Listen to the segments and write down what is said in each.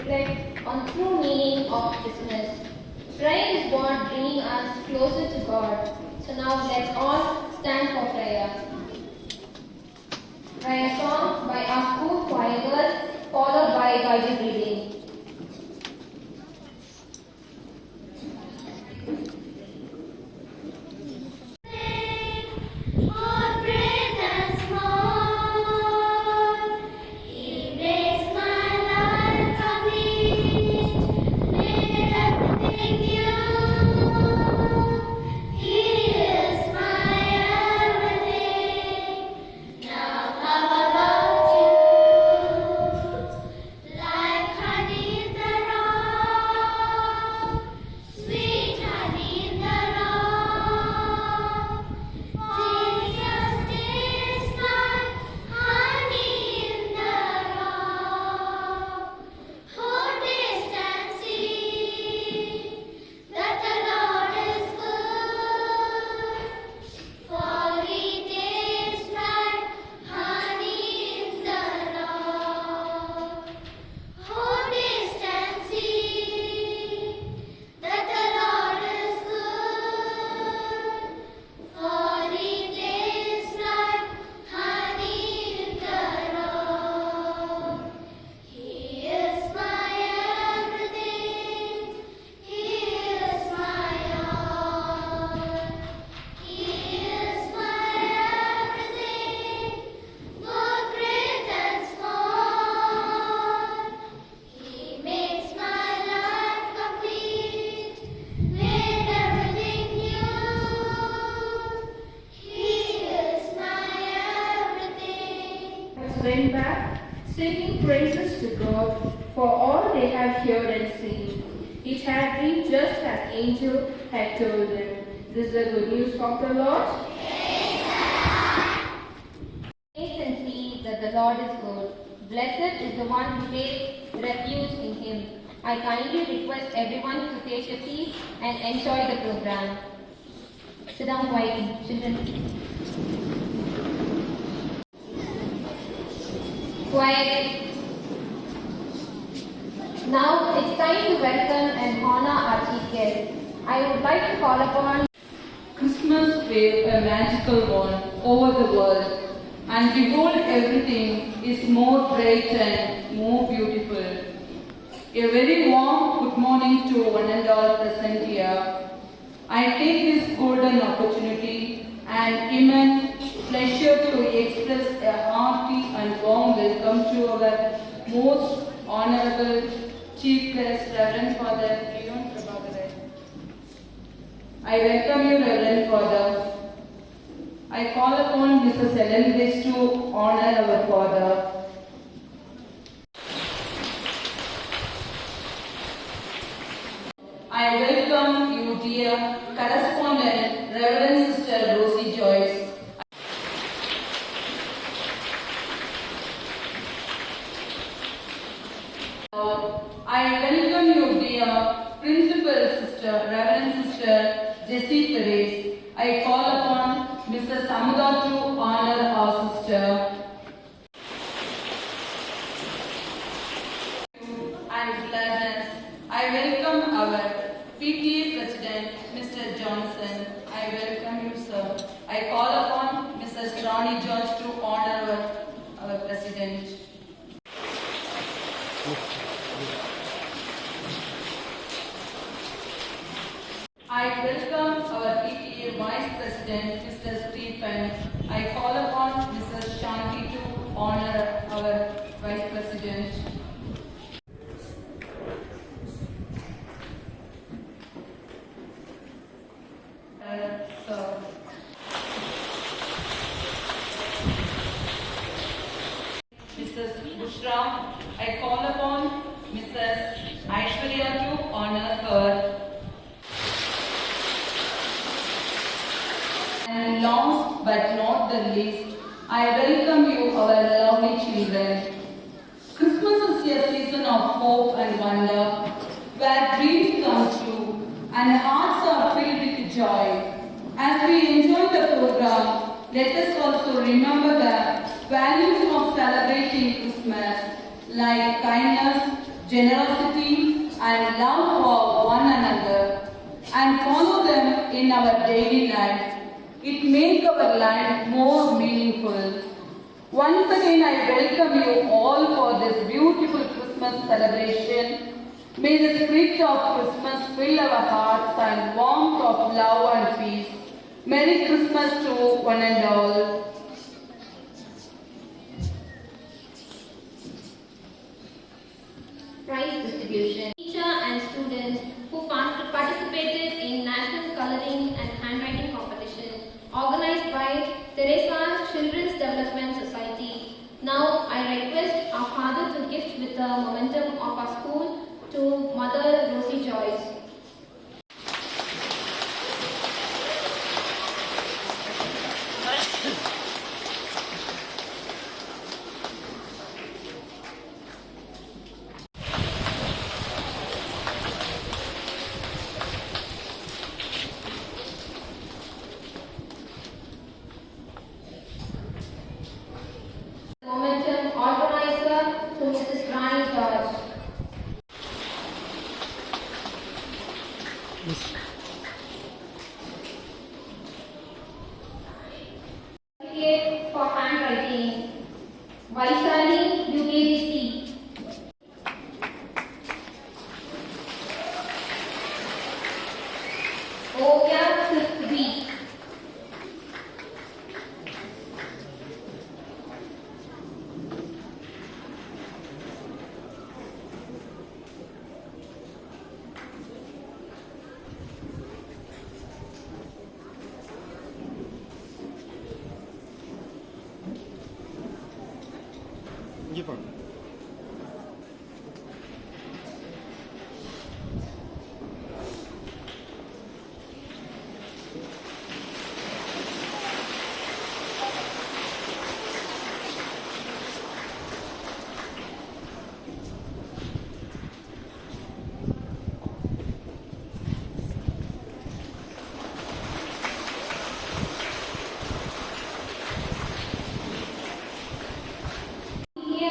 reflect on true meaning of Christmas. Prayer is what bringing us closer to God. So now let's all stand for prayer. Prayer song by our school choir girls, followed by Bible reading. Went back, singing praises to God for all they had heard and seen. It had been just as angel had told them. This is the good news of the Lord. Taste and see that the Lord is good. Blessed is the one who takes refuge in Him. I kindly request everyone to take a seat and enjoy the program. Sit down quietly, children. Quiet. Now it's time to welcome and honor our chief guest. I would like to call upon Christmas wave a magical one over the world, and behold, everything is more bright and more beautiful. A very warm good morning to one and all present here. I take this golden opportunity and immense pleasure to express a hearty and warm welcome to our most honorable Chief Guest, Reverend Father Leon Prabhakaran. I welcome you, Reverend Father. I call upon Mrs. Ellen Grace to honor our Father. I welcome you, dear correspondent, Reverend Sister Rosie Joyce. I welcome you, dear Principal Sister, Reverend Sister Jessie Perez. I call upon Mrs. Samudha to honor our sister. And gladness, I welcome our PTA President, Mr. Johnson. I welcome you, sir. I call upon Mrs. Ronnie George to honor our President. I welcome our PTA Vice President, Mr. Stephen. I call upon Mrs. Shanti to honor our Vice President. Mrs. Bushra, I call upon Mrs. Aishwarya to honor her. And last but not the least, I welcome you, our lovely children. Christmas is a season of hope and wonder, where dreams come true and hearts are filled with joy. As we enjoy the program, let us also remember the values of celebrating Christmas, like kindness, generosity, and love for one another, and follow them in our daily life. It makes our life more meaningful. Once again, I welcome you all for this beautiful Christmas celebration. May the spirit of Christmas fill our hearts and warmth of love and peace. Merry Christmas to one and all. Prize distribution. Teacher and students who participated in National Coloring and Handwriting Competition organized by Teresa Children's Development Society. Now I request our father to gift with the momentum of our school to Mother Rosie Joyce. Momentum organizer to Mrs. Rani George. Certificate for handwriting. Vaisali UKGC. Ovya 5th B. இங்கே பாருங்க.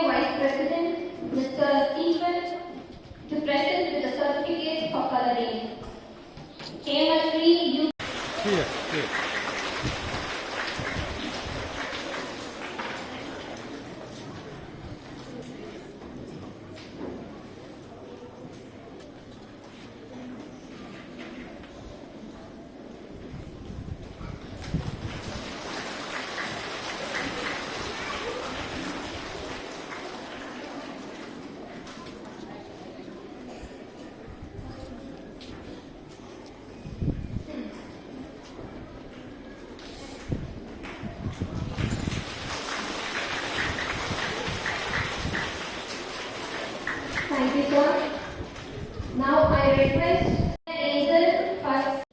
Vice President Mr. Stephen to present with the certificates for coloring. Kemashri U. Here, here. Thank you, sir. Now I request Angel first.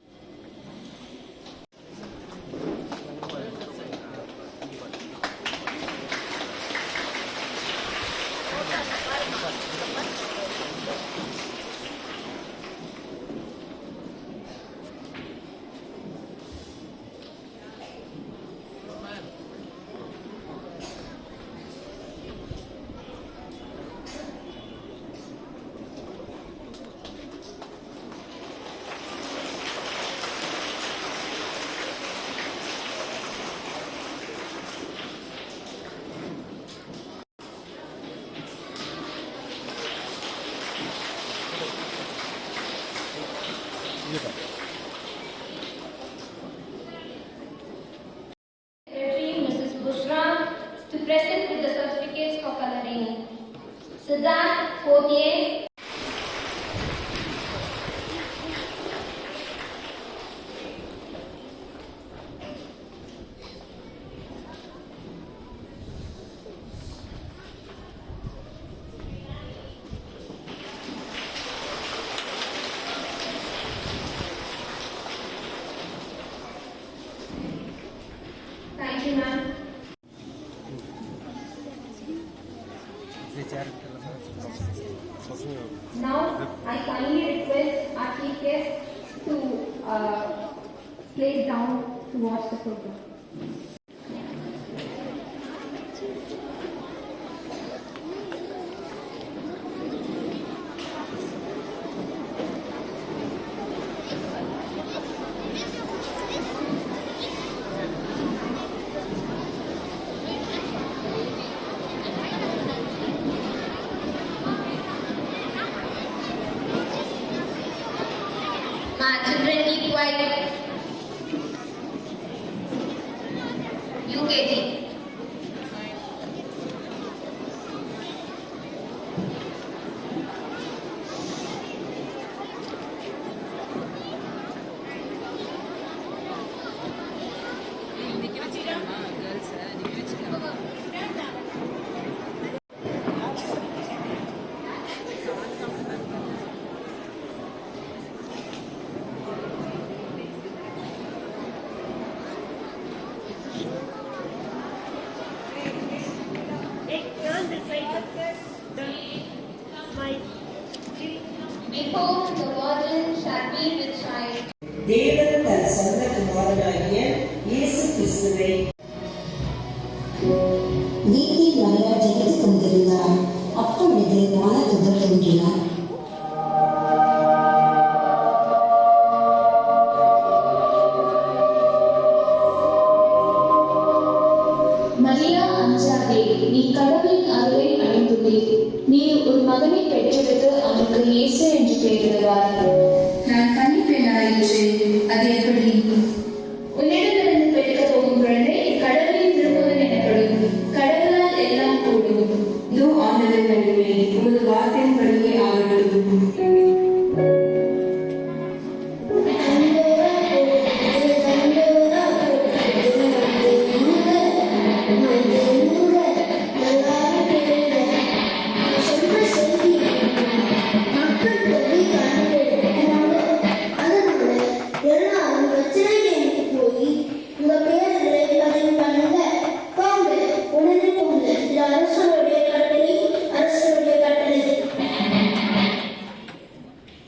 இங்கே பாருங்க. Secretary Mrs. Bushra to present with the certificates for coloring. Siddharth Pothier. Thank you, ma'am. Now, I kindly request our chief guest to place down to watch the program. தேவன் தன் சொந்த குமாரனாகிய இயேசு கிறிஸ்துவை வீட்டில் மரியா ஜெபித்துக் கொண்டிருந்தார். அப்பொழுது வானதூதர் தோன்றினார். மரியா, அஞ்சாதே, நீ கடவுளின் அருளை அடைந்துள்ளீர். நீ ஒரு மகனை பெற்றெடுத்து அவனுக்கு இயேசு என்று பெயரிடுவாய். நான் கன்னிப்பெண்ணாயிற்றே, அது எப்படி? உன்னிடமிருந்து பிறக்கப் போகும் குழந்தை கடவுளின் திருமகன் எனப்படும். கடவுளால் எல்லாம் கூடும். இதோ ஆண்டவர் நடுவே உமது வார்த்தையின்படியே ஆகட்டும்.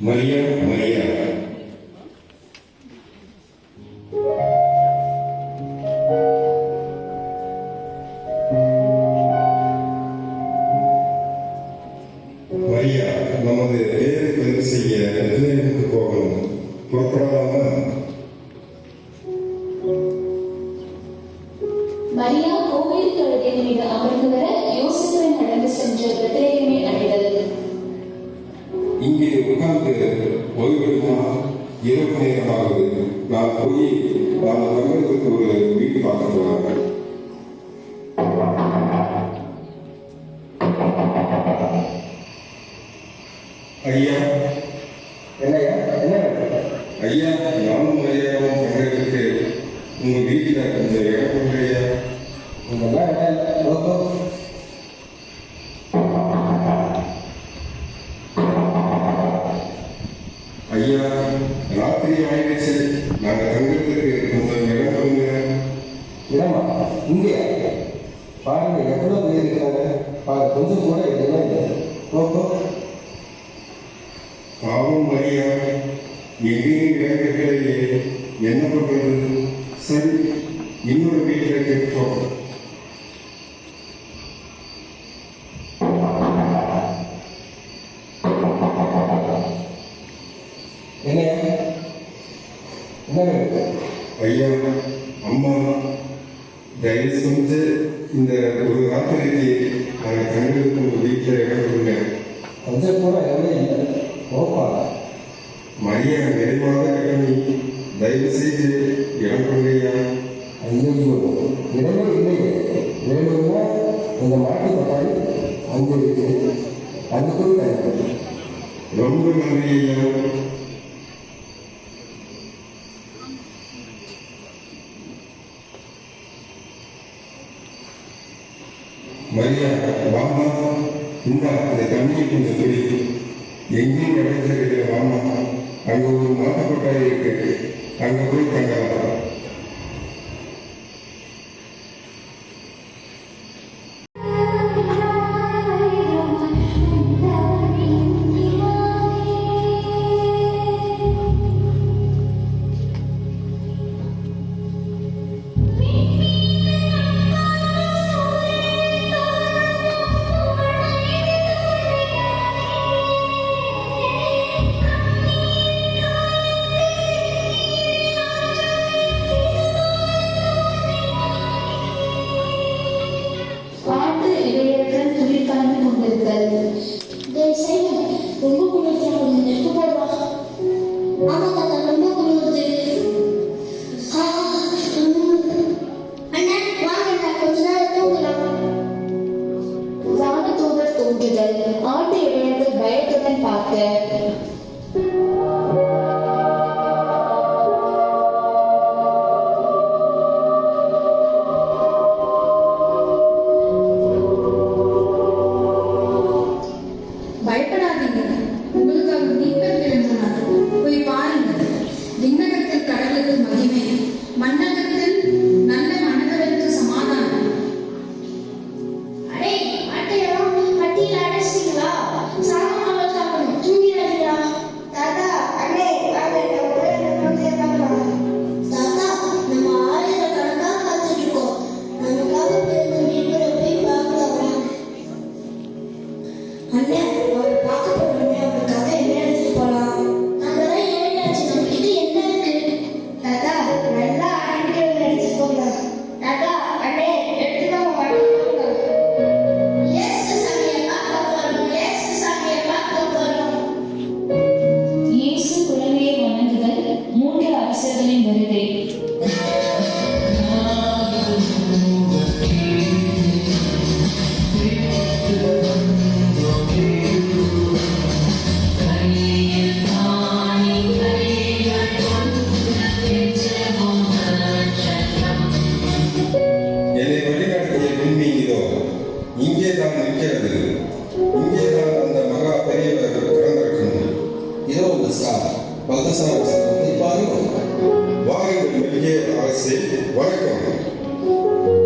மரியா மரியா மரியா, நமது வேலை பதிவு செய்ய எதிர்த்து போகணும். புறப்படலாமா? மரியா கோவில் கழுதையின் மீது அமர்ந்து வர யோசேப்புடன் நடந்து சென்று பெத்லகேமை அடைந்தது. இங்கே உட்கார்ந்து ஓய்வெடுமா? இரவு நேரமாகுது. நான் போய் நான் தங்களுக்கு ஒரு வீடு பார்க்க போகிறேன். ஐயா, என்னையா என்ன ஐயா, நானும் ஐயாவும் தங்களுக்கு உங்க வீட்டில் கொஞ்சம் இடம் கொடுக்குறியா? இதெல்லாம் என்ன இல்லை நோக்கம் ஐயா, ராத்திரி ஆயிடுச்சு. நாங்கள் தங்களுக்கு கொஞ்சம் இடம் கொடுங்க. இடமா இங்கேயா பாருங்க எவ்வளோ பேர் இருக்கிறாங்க பாருங்க கொஞ்சம் கூட இடமே இல்லை நோக்கம் பாவம் ஐயா, எங்கேயும் இடம் கிடைக்கலையே, என்ன பண்றது? சரி, இன்னொரு வீட்டில் கேட்போம். என்னையா என்ன வேணும் ஐயா, அம்மா, தயவு செஞ்சு இந்த ஒரு ராத்திரிக்கு நாங்கள் தங்களுக்கு உங்கள் வீட்டில் இடம் கொடுங்க. கொஞ்சம் கூட இடமே இல்லை நோப்பா மரியா நிறைவாக கட்டணி, தயவு செய்து இடம் கொடுங்கய்யா. ஐயோ இடமே இல்லையே வேணும்னா இந்த மாட்டு பட்டாளி அங்கே இருக்கு அதுக்குள்ள ரொம்ப நன்றி ஐயா. மரியா, வாமா, இந்த தண்ணியை கொஞ்சம் குடி. எங்கேயும் இடத்துல கிடைக்கிற வாமா, அங்கே ஒரு மாட்டுப்பட்டாய் இருக்கு, அங்கே போய் தங்கலாம். அரசே, வணக்கம்.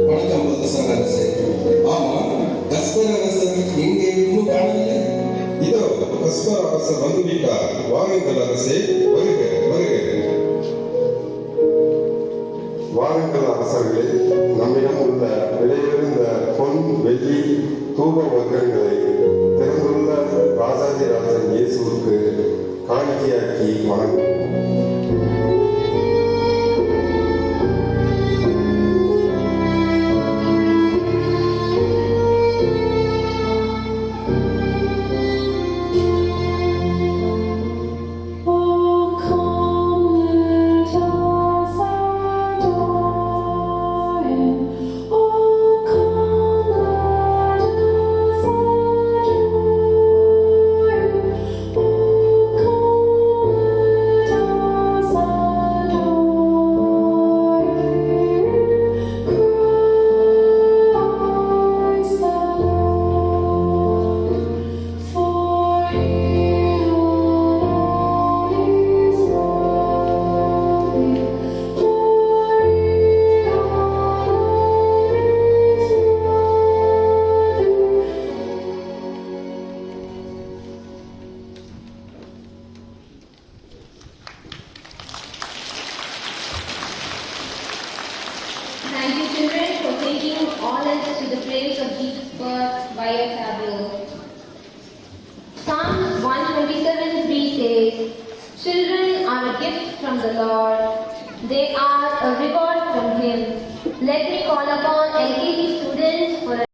வணக்கம் புரதசர் அரசே. ஆமா, கஸ்பர் அரசர் எங்கே இன்னும் காணவில்லை? இதோ கஸ்பர் அரசர் வந்துவிட்டார். வாருங்கள் அரசே, வருக வருக. வாருங்கள் அரசர்களே, நம்மிடம் உள்ள விலையுயர்ந்த பொன் வெள்ளி தூப வர்க்கங்களை திறந்துள்ள ராஜாதிராஜன் இயேசுவுக்கு காணிக்கையாக்கி வணங்கும். Thank you, children, for taking all else to the praise of Jesus' birth by your tableau. Psalms 127:3 says, "Children are a gift from the Lord; they are a reward from Him." Let me call upon LKG students for a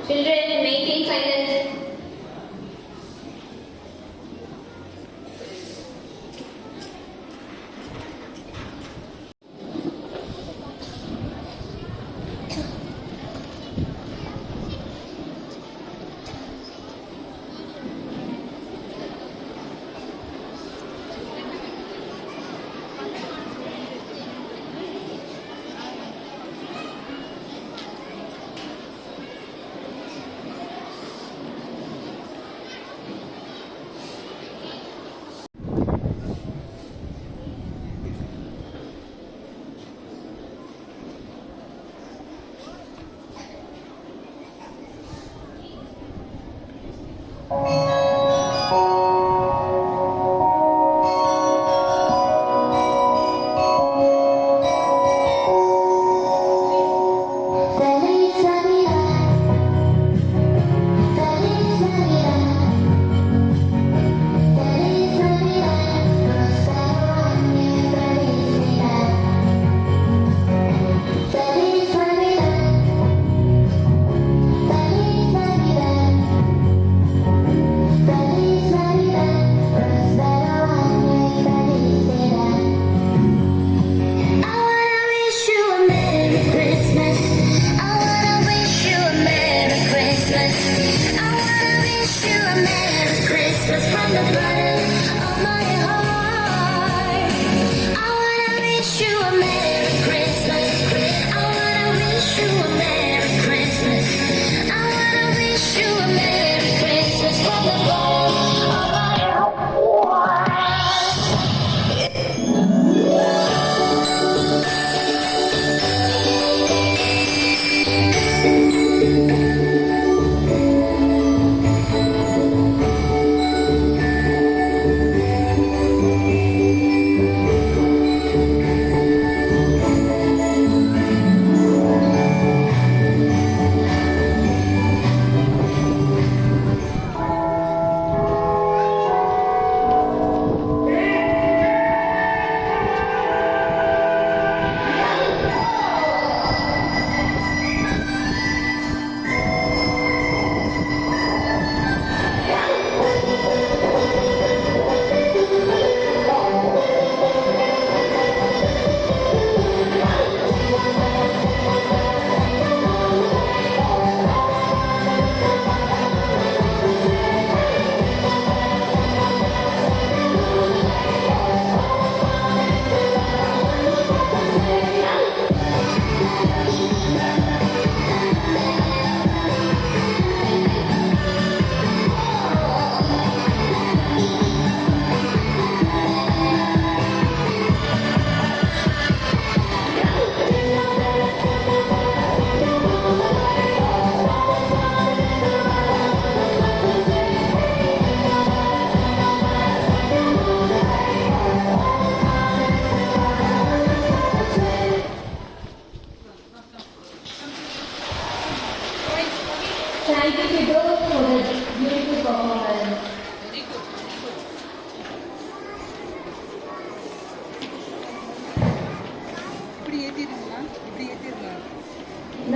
Children, maintain silence.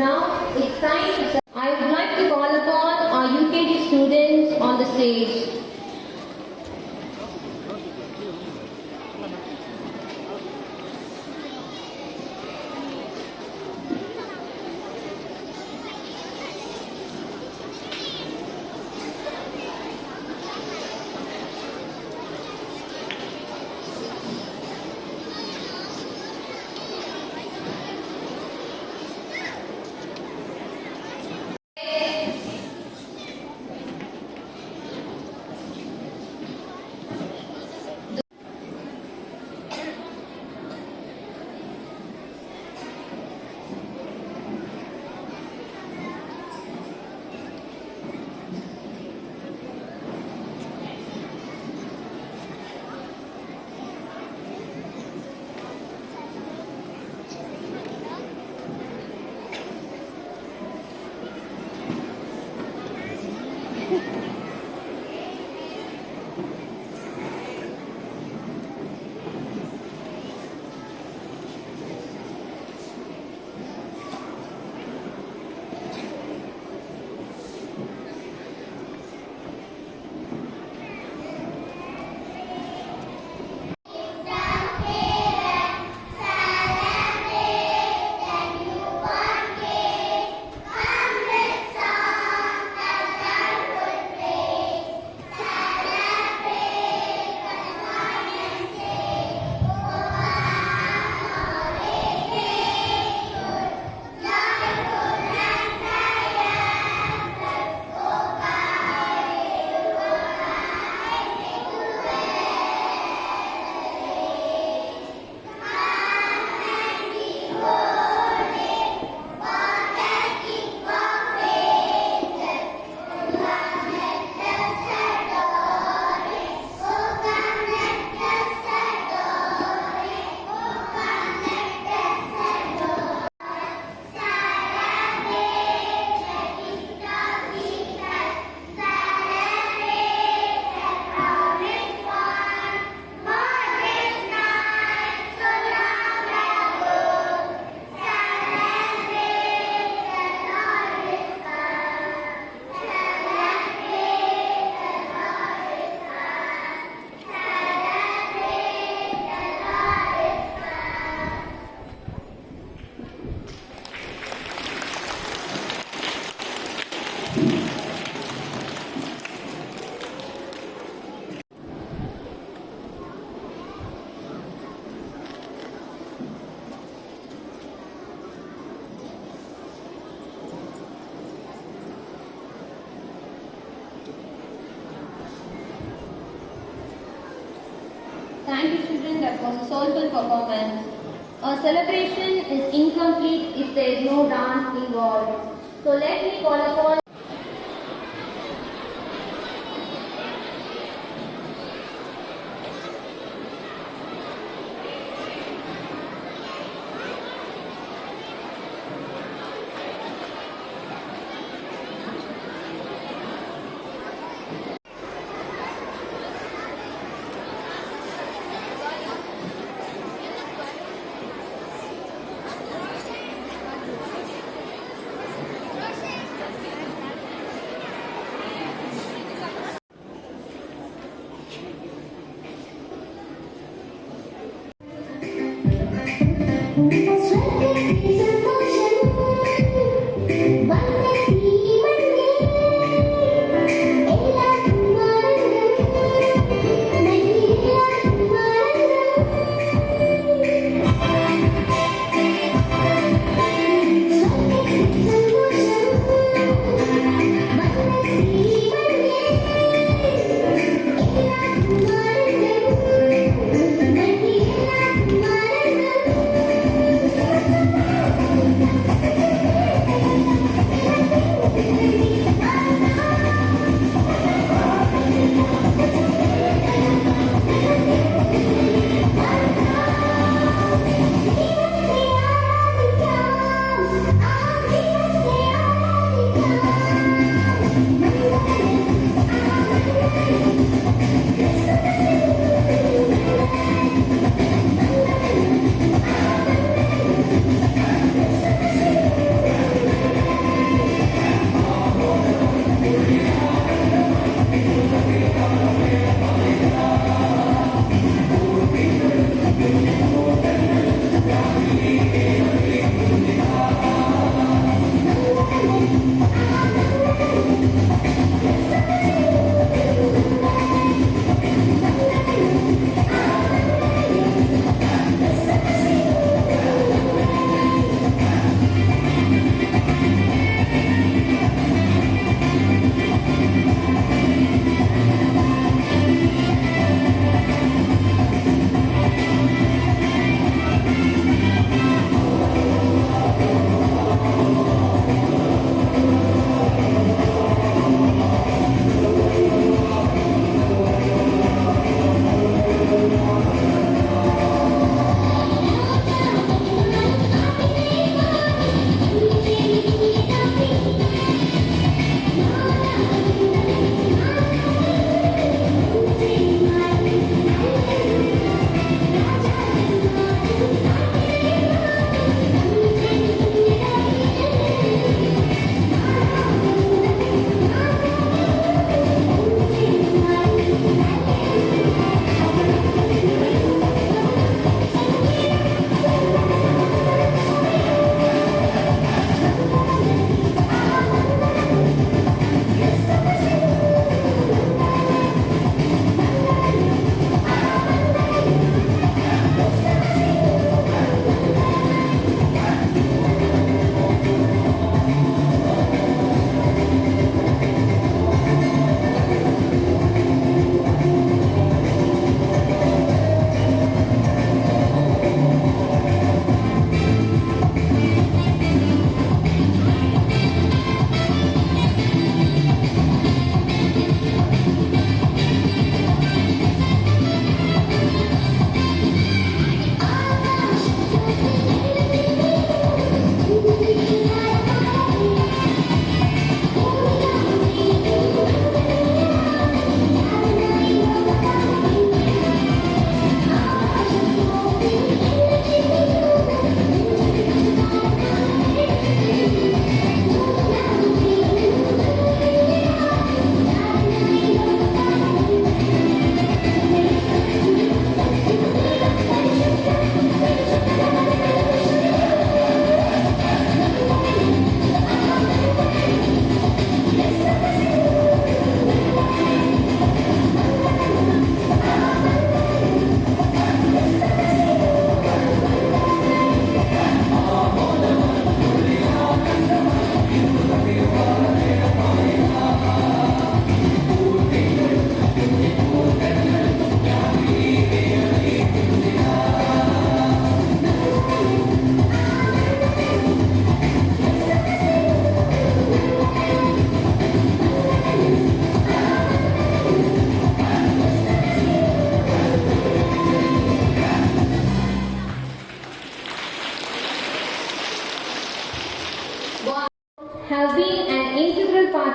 Now it's time to. I would like to call upon our UKG students on the stage. Thank you, children. That was a soulful performance. A celebration is incomplete if there is no dance involved. So let me call upon.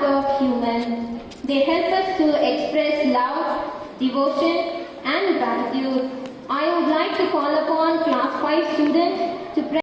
of humans. They help us to express love, devotion, and gratitude. I would like to call upon class 5 students to pray.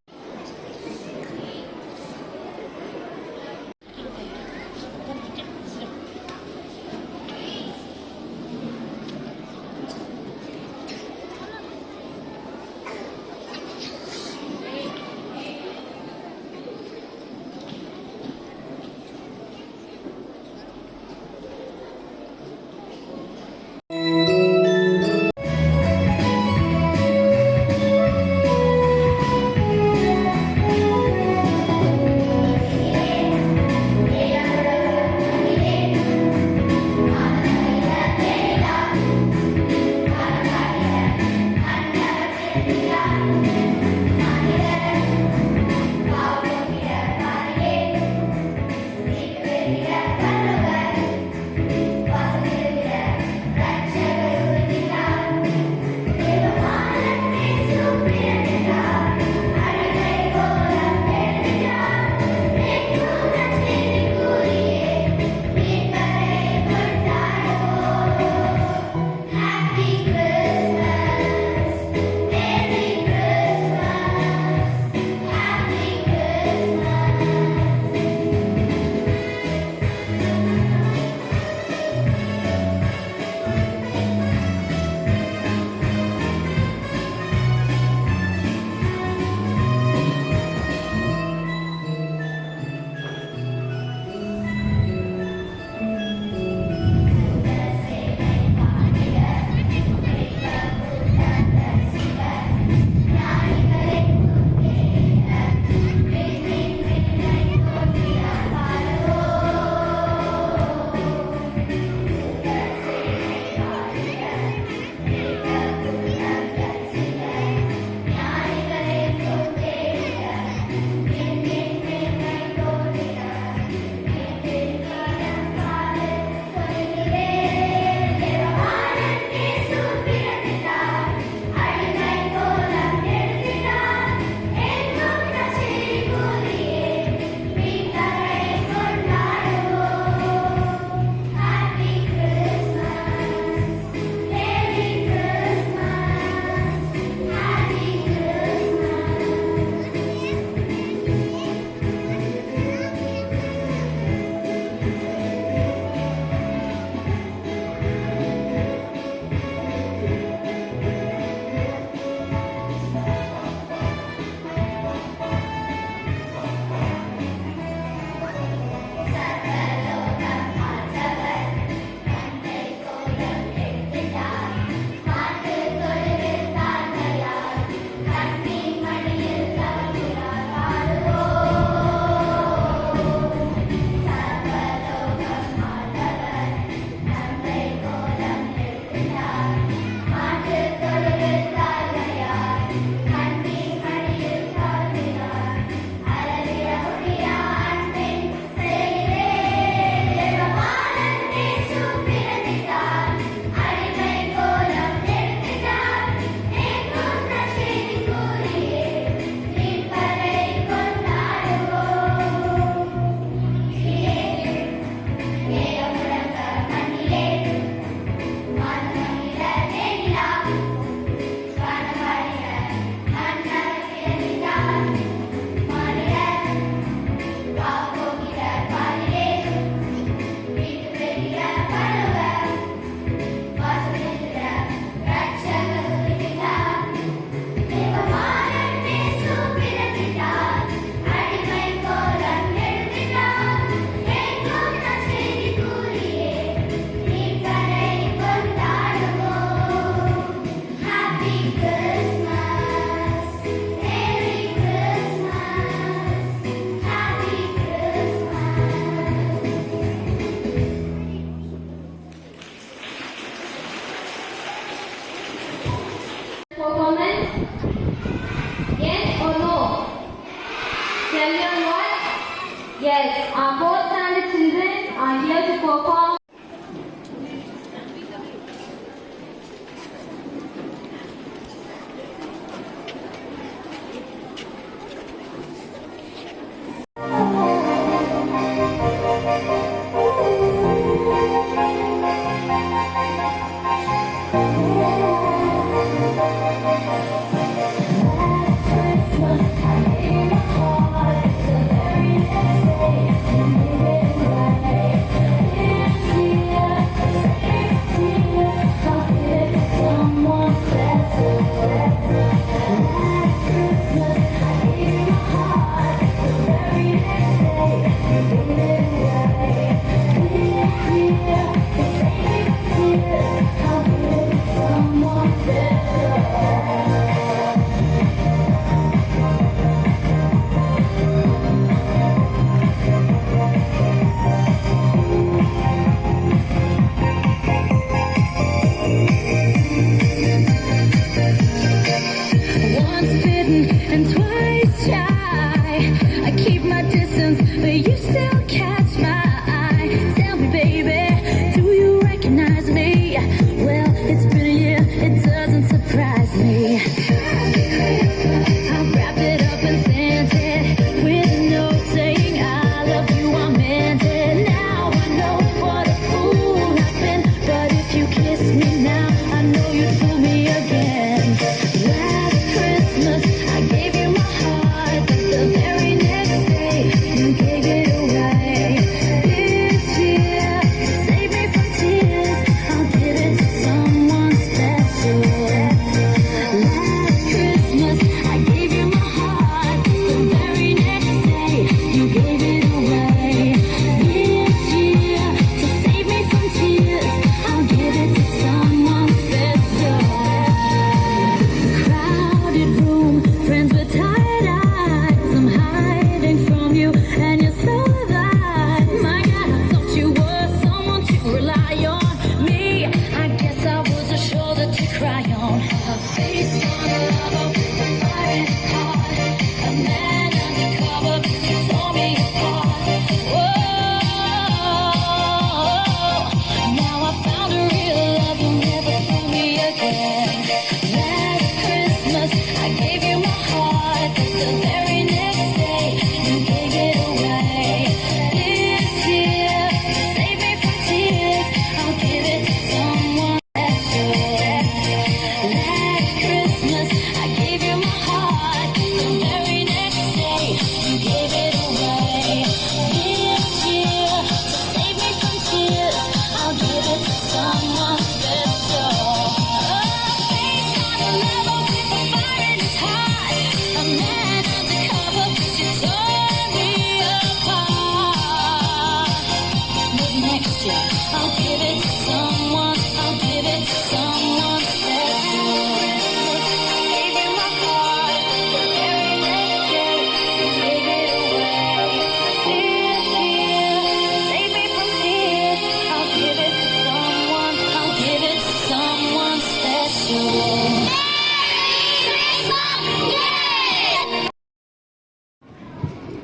Yes, our fourth standard children are here to perform.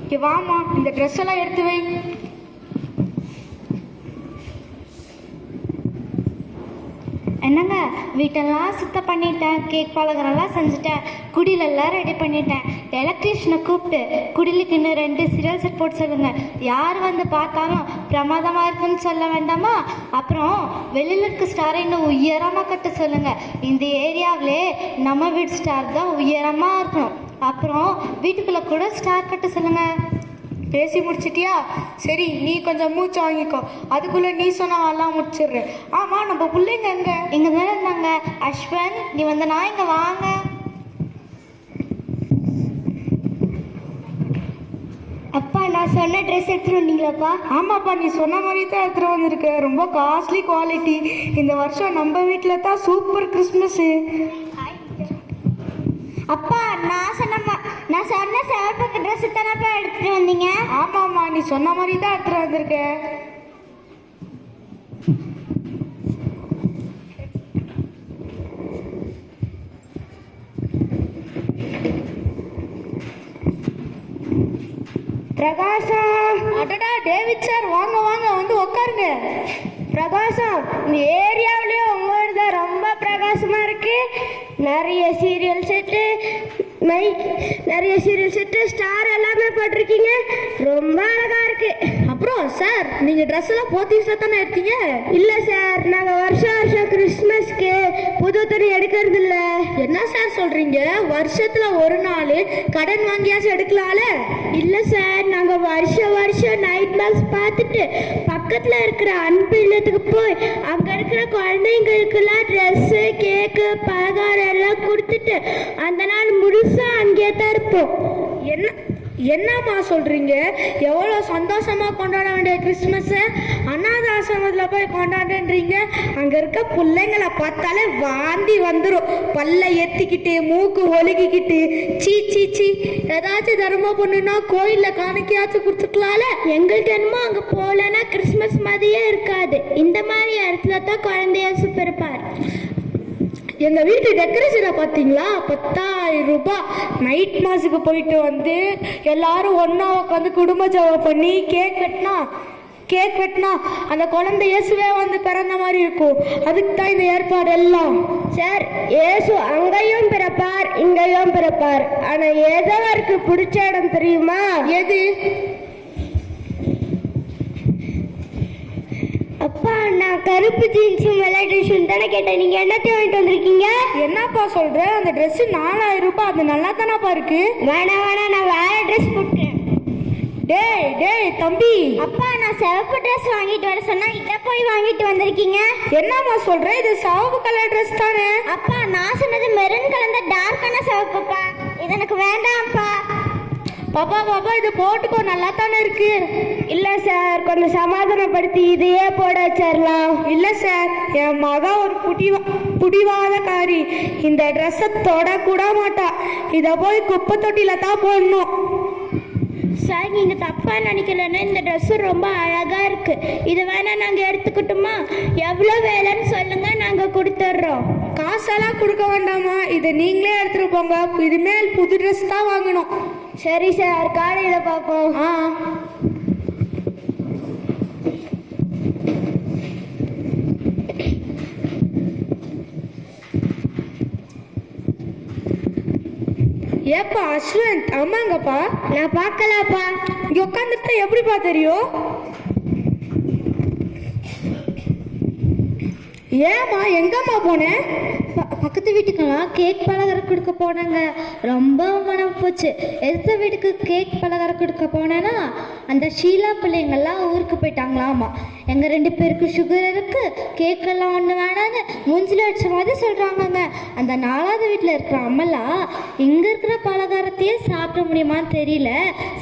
இங்கே வாமா, இந்த dress எல்லாம் எடுத்து வை. என்னங்க, வீட்டெல்லாம் சுத்தம் பண்ணிட்டேன், cake பலகாரம்லாம் செஞ்சுட்டேன், குடிலெல்லாம் ரெடி பண்ணிட்டேன். எலக்ட்ரீஷியனை கூப்பிட்டு குடிலுக்கு இன்னும் 2 சீரியல் செட் போட்டு சொல்லுங்கள். யார் வந்து பார்த்தாலும் பிரமாதமாக இருக்குன்னு சொல்ல வேண்டாமா? அப்புறம் வெளியில் இருக்க ஸ்டாரை இன்னும் உயரமாக கட்ட சொல்லுங்கள். இந்த ஏரியாவிலே நம்ம வீட்டு ஸ்டார் தான் உயரமாக இருக்கணும். அப்புறம் வீட்டுக்குள்ளே கூட ஸ்டார் கட்ட சொல்லுங்கள். பேசி முடிச்சிட்டியா? சரி, நீ கொஞ்சம் மூச்சு வாங்கிக்கோ, அதுக்குள்ளே நீ சொன்னவெல்லாம் முடிச்சிடுற. ஆமாம், நம்ம பிள்ளைங்க எங்க? இங்கே தானே இருந்தாங்க. அஸ்வன், நீ வந்து நான் இங்கே வாங்க. அப்பா, நான் சொன்ன ட்ரெஸ் எடுத்துகிட்டு வந்தீங்களாப்பா? ஆமாப்பா, நீ சொன்ன மாதிரி தான் எடுத்துகிட்டு வந்திருக்க. ரொம்ப காஸ்ட்லி குவாலிட்டி. இந்த வருஷம் நம்ம வீட்டில் தான் சூப்பர் கிறிஸ்மஸ்ஸு. அப்பா, நான் சொன்ன சிவப்பு ட்ரெஸ் தானப்பா எடுத்துட்டு வந்தீங்க? ஆமாம்மா, நீ சொன்ன மாதிரி தான் எடுத்துகிட்டு வந்திருக்க. பிரகாசம்! அடடா, டேவிட் சார், வாங்க வாங்க, வந்து உட்காருங்க. பிரகாசம், இந்த ஏரியாவிலேயே உங்களோட தான் ரொம்ப பிரகாசமாக இருக்கு. நிறைய சீரியல் செட்டு, ஸ்டார் எல்லாமே போட்டிருக்கீங்க. ரொம்ப அழகா இருக்கு. அப்புறம் சார், நீங்க ட்ரெஸ் எல்லாம் போத்தீஸ்ல தானே எடுத்தீங்க? இல்ல சார், நாங்க வருஷம் கிறிஸ்மஸ்க்கு புது துணி எடுக்கிறது இல்ல. என்ன சார் சொல்றீங்க? வருஷத்துல ஒரு நாள் கடன் வாங்கியாச்சும் எடுக்கலாம்ல? இல்ல சார், நாங்க வருஷம் நைட் மேட்ச் பார்த்துட்டு பக்கத்துல இருக்கிற அன்பு இல்லத்துக்கு போய் அங்க இருக்கிற குழந்தைங்களுக்குலாம் ட்ரெஸ், கேக்கு, பலகாரம் எல்லாம் கொடுத்துட்டு அந்த நாள் முழுசா அங்கேயே தான் இருப்போம். என்னம்மா சொல்றீங்க? எவ்வளோ சந்தோஷமா கொண்டாட வேண்டிய கிறிஸ்மஸை அனாத ஆசிரமத்தில் போய் கொண்டாடுன்றீங்க. அங்கே இருக்க பிள்ளைங்களை பார்த்தாலே வாந்தி வந்துடும். பல்ல எத்திக்கிட்டு, மூக்கு ஒழுகிக்கிட்டு, சீ ஏதாச்சும் தர்மம் பண்ணுன்னா கோயிலில் காணிக்கையாச்சும் கொடுத்துக்கலாம்ல. எங்களுக்கு என்னமோ அங்கே போகலன்னா கிறிஸ்மஸ் மாதிரியே இருக்காது. இந்த மாதிரி இடத்துல தான் குழந்தையாசு பிறப்பார். எங்கள் வீட்டு டெக்கரேஷனை பார்த்தீங்களா? 10,000 ரூபாய். நைட் மாஸுக்கு போயிட்டு வந்து எல்லாரும் ஒன்றா உட்காந்து குடும்ப ஜாவை பண்ணி கேக் வெட்டினா அந்த குழந்தை இயேசுவே வந்து பிறந்த மாதிரி இருக்கும். அதுக்கு தான் இந்த ஏற்பாடு எல்லாம். சார், இயேசு அங்கேயும் பிறப்பார், இங்கேயும் பிறப்பார். ஆனால் ஏதோ அவருக்கு பிடிச்ச இடம் தெரியுமா? எது? அப்பா, நான் கருப்பு ஜீன்ஸும் வெள்ளை ட்ரெஸ்ஸும் தானே கேட்டேன். நீங்க என்னத்தையும் வாங்கிட்டு வந்திருக்கீங்க? என்னப்பா சொல்ற? அந்த ட்ரெஸ் 4,000 ரூபாய். அது நல்லா தானப்பா இருக்கு. வேணாம், நான் வேற ட்ரெஸ் போட்டேன். டேய் தம்பி. அப்பா, நான் சிவப்பு ட்ரெஸ் வாங்கிட்டு வர சொன்னா இதை போய் வாங்கிட்டு வந்திருக்கீங்க. என்னம்மா சொல்ற? இது சிவப்பு கலர் ட்ரெஸ் தானே? அப்பா, நான் சொன்னது மெரூன் கலந்த டார்க்கான சிவப்புப்பா. இது எனக்கு வேண்டாம்ப்பா. பாப்பா, இது போட்டுக்கோ, நல்லா தானே இருக்கு. இல்ல சார், கொஞ்சம் சமாதானப்படுத்தி இதையே போட வச்சிடலாம். இல்ல சார், என் மகா ஒரு புடிவாதக்காரி. இந்த ட்ரெஸ்ஸை தொடக்கூட மாட்டா. இதை போய் குப்பை தொட்டியில தான் போடணும். சார், நீங்க தப்பா நினைக்கலன்னா இந்த ட்ரெஸ் ரொம்ப அழகா இருக்கு. இது வேணா நாங்க எடுத்துக்கிட்டோமா? எவ்வளவு வேலைன்னு சொல்லுங்க, நாங்க கொடுத்துட்றோம். காசெல்லாம் கொடுக்க வேண்டாமா? இதை நீங்களே எடுத்துட்டு போங்க. இதுமேல் புது ட்ரெஸ் தான் வாங்கணும். சரி சார், காலையில் பார்ப்போம். ஏப்பா அஸ்வந்த்? ஆமாங்கப்பா. நான் பார்க்கலப்பா. இங்கே உட்காந்துட்டு எப்படிப்பா தெரியும்? ஏம்மா, எங்கம்மா போனேன்? பக்கத்து வீட்டுக்கெல்லாம் கேக் பலகாரம் கொடுக்க போனாங்க. ரொம்ப மனம் போச்சு. எந்த வீட்டுக்கு கேக் பலகாரம் கொடுக்க போனேன்னா அந்த ஷீலா பிள்ளைங்கள்லாம் ஊருக்கு போயிட்டாங்களாமா. எங்கள் 2 பேருக்கு சுகர் இருக்கு, கேக்கெல்லாம் ஒன்று வேணான்னு மூஞ்சில் அடிச்ச மாதிரி சொல்கிறாங்கங்க. அந்த 4வது வீட்டில் இருக்கிற அம்மலா இங்கே இருக்கிற பலகாரத்தையே சாப்பிட முடியுமான்னு தெரியல.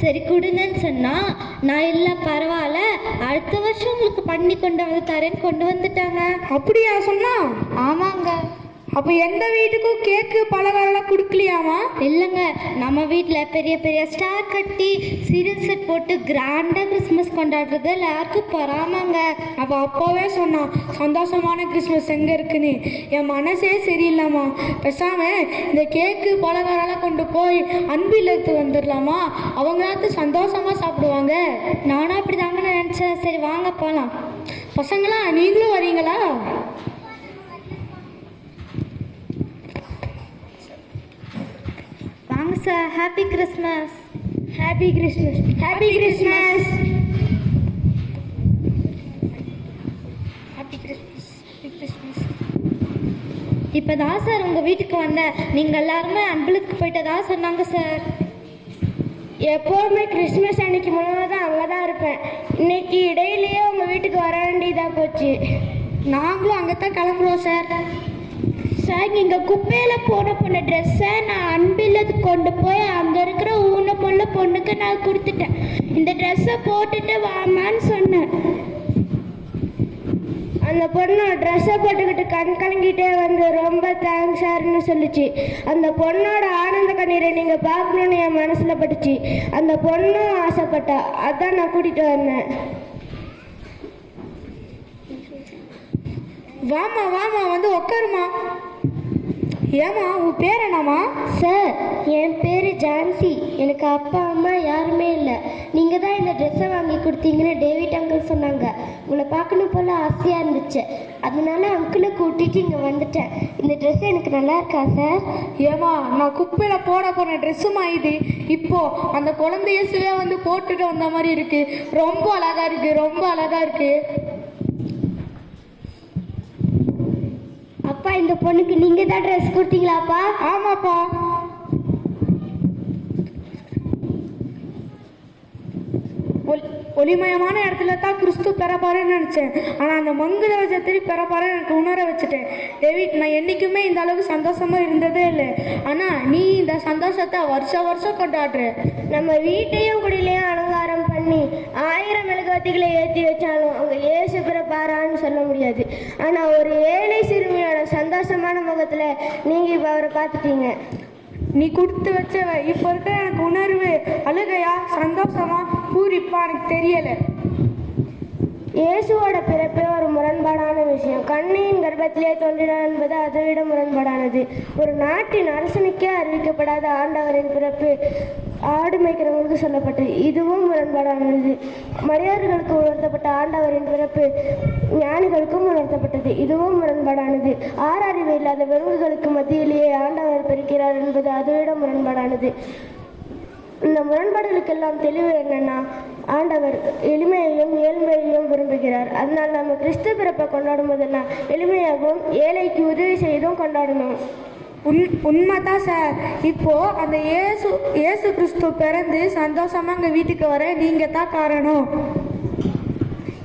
சரி கொடுங்கன்னு சொன்னால் நான் இல்லை பரவாயில்ல, அடுத்த வருஷம் உங்களுக்கு பண்ணி கொண்டு வந்து தரேன்னு கொண்டு வந்துட்டாங்க. அப்படியா சொன்னா? ஆமாங்க. அப்போ எந்த வீட்டுக்கும் கேக்கு பலகாரம்லாம் கொடுக்கலையாமா? இல்லைங்க, நம்ம வீட்டில் பெரிய பெரிய ஸ்டார் கட்டி சீரியல் செட் போட்டு கிராண்டாக கிறிஸ்மஸ் கொண்டாடுறது எல்லாருக்கும் பொறாமங்க. அவள் அப்போவே சொன்னான் சந்தோஷமான கிறிஸ்மஸ் எங்கே இருக்குன்னு. என் மனசே சரியில்லாமா. பேசாமல் இந்த கேக்கு பலகாரம்லாம் கொண்டு போய் அன்பு இல்லத்துக்கு வந்துடலாமா? அவங்களாத்து சந்தோஷமாக சாப்பிடுவாங்க. நானும் அப்படி தாங்க நினச்சேன். சரி வாங்க போகலாம். பசங்களா நீங்களும் வரீங்களா? வாங்க sir. Happy Christmas. Happy Christmas. Happy Christmas. Happy Christmas. Happy Christmas. இப்போதான் சார் உங்கள் வீட்டுக்கு வந்தேன். நீங்கள் எல்லாருமே அன்பளுக்கு போயிட்டதா சொன்னாங்க சார். எப்போவுமே கிறிஸ்மஸ் அன்னைக்கு முழுவதும் அங்கே தான் இருப்பேன். இன்னைக்கு இடையிலேயே உங்கள் வீட்டுக்கு வர வேண்டியதாக போச்சு. நாங்களும் அங்கே தான் கிளம்புறோம் சார். சார், நீங்கள் குப்பையில் போன ட்ரெஸ்ஸை நான் அன்பில்லத்துக்கு கொண்டு போய் அங்கே இருக்கிற ஊன பொண்ணுக்கு நான் கொடுத்துட்டேன். இந்த ட்ரெஸ்ஸை போட்டுட்டு வாமான்னு சொன்னேன். அந்த பொண்ணு ட்ரெஸ்ஸை போட்டுக்கிட்டு கலங்கிட்டே வந்து ரொம்ப தேங்க்ஸ் சார்னு சொல்லிச்சு. அந்த பொண்ணோட ஆனந்த கண்ணீரை நீங்கள் பார்க்கணுன்னு என் மனசில் பட்டுச்சு. அந்த பொண்ணும் ஆசைப்பட்டா. அதான் நான் கூட்டிகிட்டு வந்தேன். வாமா வாமா வந்து உட்காருமா. ஏமா உன் பேர் என்னம்மா? சார், என் பேர் ஜான்சி. எனக்கு அப்பா அம்மா யாருமே இல்லை. நீங்கள் தான் இந்த ட்ரெஸ்ஸை வாங்கி கொடுத்தீங்கன்னு டேவிட் அங்கிள் சொன்னாங்க. உங்களை பார்க்கணும் போல் ஆசையாக இருந்துச்சு. அதனால அங்கிளை கூட்டிகிட்டு இங்கே வந்துட்டேன். இந்த ட்ரெஸ் எனக்கு நல்லா இருக்கா சார்? ஏமா, நான் குப்பையில் போன ட்ரெஸ்ஸுமா இது. இப்போது அந்த குழந்தைய சுவே வந்து போட்டுட்டு வந்த மாதிரி இருக்குது. ரொம்ப அழகாக இருக்குது. ரொம்ப அழகாக இருக்குது. அப்பா, இந்த பொண்ணுக்கு நீங்க தான் ட்ரெஸ் கொடுத்தீங்களாப்பா? ஆமாப்பா. ஒளிமயமான இடத்துல தான் கிறிஸ்து பெறப்பாருன்னு நினச்சேன். ஆனால் அந்த மங்கள வச்சத்திரி பெறப்பாருன்னு எனக்கு உணர வச்சுட்டேன். டேவிட், நான் என்றைக்குமே இந்த அளவுக்கு சந்தோஷமாக இருந்ததே இல்லை. ஆனால் நீ இந்த சந்தோஷத்தை வருஷம் கொண்டாடுற. நம்ம வீட்டையும் குடிலையும் அலங்காரம் பண்ணி 1000 மெழுகுவர்த்திகளை ஏற்றி வச்சாலும் அங்கே ஏசு பிறப்பாரான்னு சொல்ல முடியாது. ஆனால் ஒரு ஏழை சிறுமியோட சந்தோஷமான முகத்தில் நீங்கள் இப்போ அவரை பார்த்துட்டீங்க. நீ கொடுத்து வச்சவ இப்போ இருக்க எனக்கு உணர்வு அழுகையா சந்தோஷமா பூரிப்பா எனக்கு தெரியலை. இயேசுவோட பிறப்பே ஒரு முரண்பாடான விஷயம். கண்ணியின் கர்ப்பத்திலே தோன்றினார் என்பது அதை விட முரண்பாடானது. ஒரு நாட்டின் அரசனுக்கே அறிவிக்கப்படாத ஆண்டவரின் பிறப்பு ஆடு மேய்க்கிறவங்களுக்கு சொல்லப்பட்டது. இதுவும் முரண்பாடானது. மரியாதைகளுக்கு உணர்த்தப்பட்ட ஆண்டவரின் பிறப்பு ஞானிகளுக்கும் உணர்த்தப்பட்டது. இதுவும் முரண்பாடானது. ஆறறிவு இல்லாத விலங்குகளுக்கு மத்தியிலேயே ஆண்டவர் பிறக்கிறார் என்பது அதை விட முரண்பாடானது. இந்த முரண்பாடுகளுக்கெல்லாம் தெளிவு என்னன்னா, ஆண்டவர் எளிமையையும் ஏழ்மையையும் விரும்புகிறார். அதனால் நம்ம கிறிஸ்து பிறப்பை கொண்டாடும் போதெல்லாம் எளிமையாகவும் ஏழைக்கு உதவி செய்தும் கொண்டாடணும். உண்மைதான் சார். இப்போ அந்த இயேசு கிறிஸ்து பிறந்து சந்தோஷமா எங்கள் வீட்டுக்கு வர நீங்க தான் காரணம்.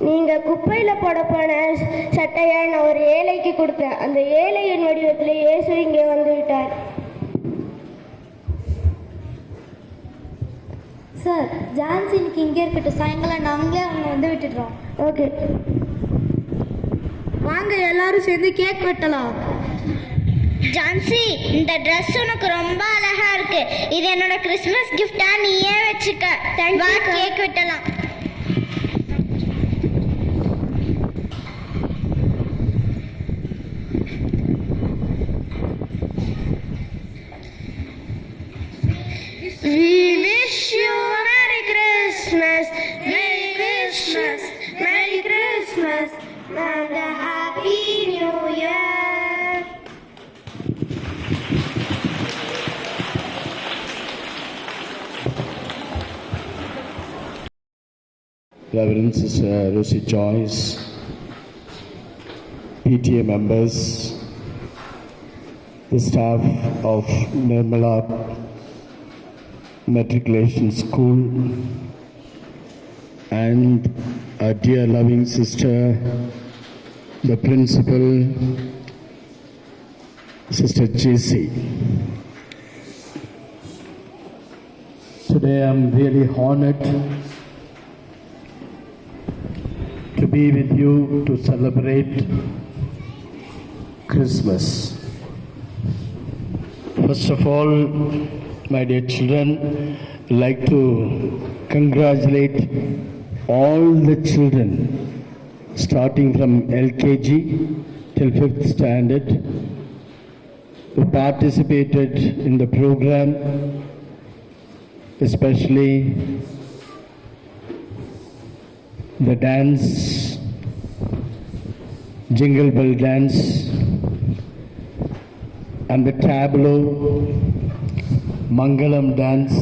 நீங்க குப்பையில போன சட்டையை நான் ஒரு ஏழைக்கு கொடுத்தேன். அந்த ஏழையின் வடிவத்தில் இயேசு இங்கே வந்து விட்டார். சார், ஜான்சி இன்னைக்கு இங்கே இருக்கட்டும். சாயங்காலம் நாங்களே அவங்க வந்து விட்டுடுறோம். ஓகே, வாங்க எல்லாரும் சேர்ந்து கேக் வெட்டலாம். ஜான்சி, இந்த ட்ரெஸ் உனக்கு ரொம்ப அழகா இருக்கு. இது என்னோட கிறிஸ்மஸ் கிஃப்டா, நீயே வச்சுக்க. வா, கேக் வெட்டலாம். We wish you Merry Christmas, Merry Christmas, Merry Christmas, and a Happy New Year. Reverend Sister Rosie Joyce, PTA members, the staff of Nirmala Matriculation School, and our dear loving sister, the principal, Sister JC. Today I'm really honored to be with you to celebrate Christmas. First of all, my dear children, I'd like to congratulate all the children starting from LKG till 5th standard who participated in the program, especially the dance, Jingle Bell dance, and the tableau, Mangalam dance,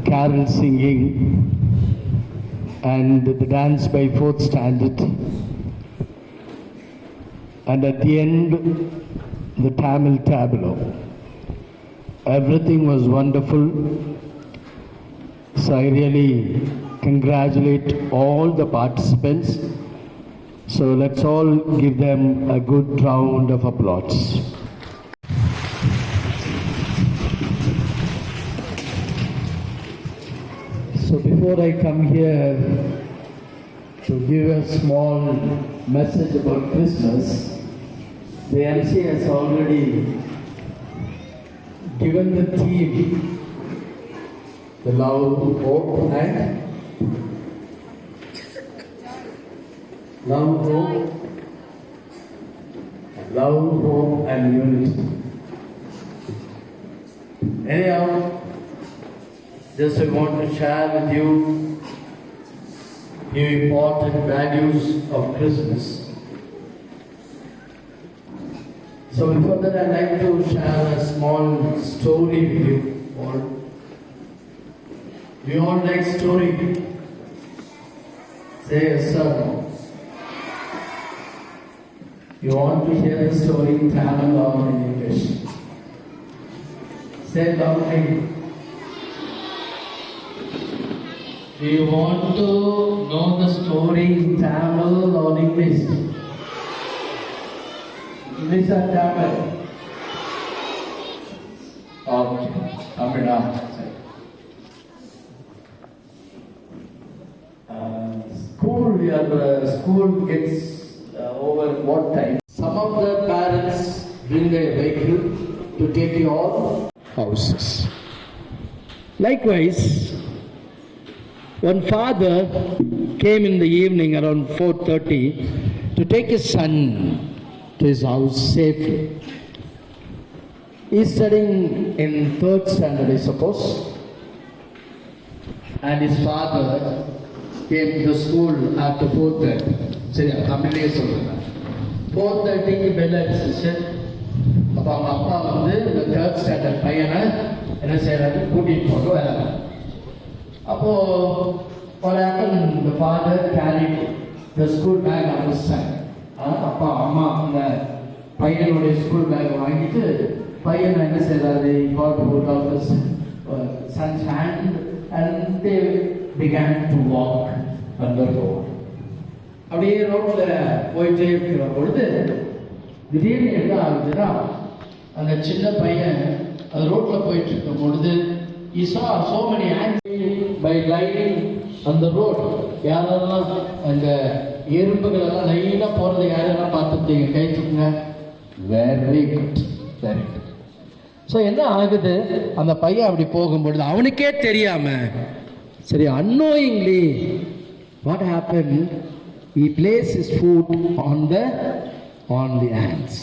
carol singing, and the dance by 4th standard. And at the end, the Tamil tableau. Everything was wonderful. So I really congratulate all the participants. So let's all give them a good round of applause. So before I come here to give a small message about Christmas, the MC has already given the theme, the love, hope, and love, hope, and unity. Anyhow, just I want to share with you the important values of Christmas. So before that, I'd like to share a small story with you all. We all like story. Say yes or no. You want to hear the story in Tamil or in English? Say loudly. Do you want to know the story in Tamil or English? English or Tamil? Okay, Tamil. School gets over what time? Some of the parents bring their vehicle to take you all houses. Likewise, one father came in the evening around 4:30 to take his son to his house safely. He is studying in 3rd standard, I suppose, and his father came to the school after 4:30. சரியா தமிழ்லேயே சொல்கிறேன். 4:30க்கு bell அடிச்சிச்சு. அப்போ அவங்க அப்பா வந்து இந்த 3rd standard பையனை என்ன செய்யறாரு, கூட்டிகிட்டு போக வராங்க. அப்போது what happened, the father carried the school bag on his side. அப்பா அம்மா அந்த பையனுடைய ஸ்கூல் பேக் வாங்கிட்டு பையனை என்ன செய்யறாரு, got hold of his son's hand and they began to walk on the road. அப்படியே ரோட்டில் போயிட்டே இருக்கிற பொழுது திடீர்னு என்ன ஆகுதுன்னா, அந்த சின்ன பையன் அந்த ரோட்டில் போயிட்டு இருக்கும் பொழுது he saw so many ants by lying on the road. யாரெல்லாம் அந்த எறும்புகளெல்லாம் லைனாக போகிறத யாரெல்லாம் பார்த்துருக்கீங்க? கை தூக்குங்க. Very good, very good. So என்ன ஆகுது, அந்த பையன் அப்படி போகும்பொழுது அவனுக்கே தெரியாமல், சரி, unknowingly what happened, he placed his foot on the ants.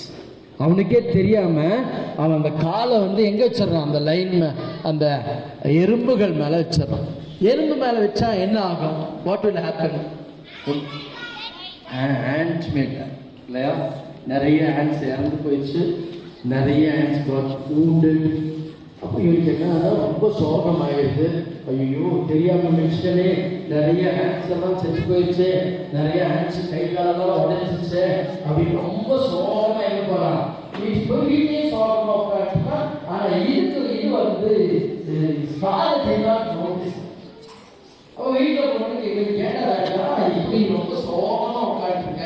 அவனுக்கே தெரியாம அவன் அந்த காலை வந்து எங்க வச்சிடறான், அந்த லைன், அந்த எறும்புகள் மேல வச்சிடறான். எறும்பு மேல வச்சா என்ன ஆகும்? What will happen? ants மேல இல்லையா, நிறைய ants இறந்து போயிடுச்சு, நிறைய ants got wounded. அப்போ இவருக்கு என்ன, ரொம்ப சோகமாயிடுது. ஐயோ, தெரியாம மிச்சமே நிறைய ஹேண்ட்ஸ் எல்லாம் செத்து போயிடுச்சு, நிறைய ஹேண்ட்ஸ் கை காலெல்லாம் உடைச்சிச்சு அப்படின்னு ரொம்ப சோகமா இருக்க போறான். வீட்லயே சோகமா உட்காந்துன்னா, ஆனா இது வந்து நோட்டீஸ். அப்போ வீட்டில் பொண்ணுக்கு எங்களுக்கு கேட்டதா, இப்படி ரொம்ப சோகமா உட்காந்துருக்க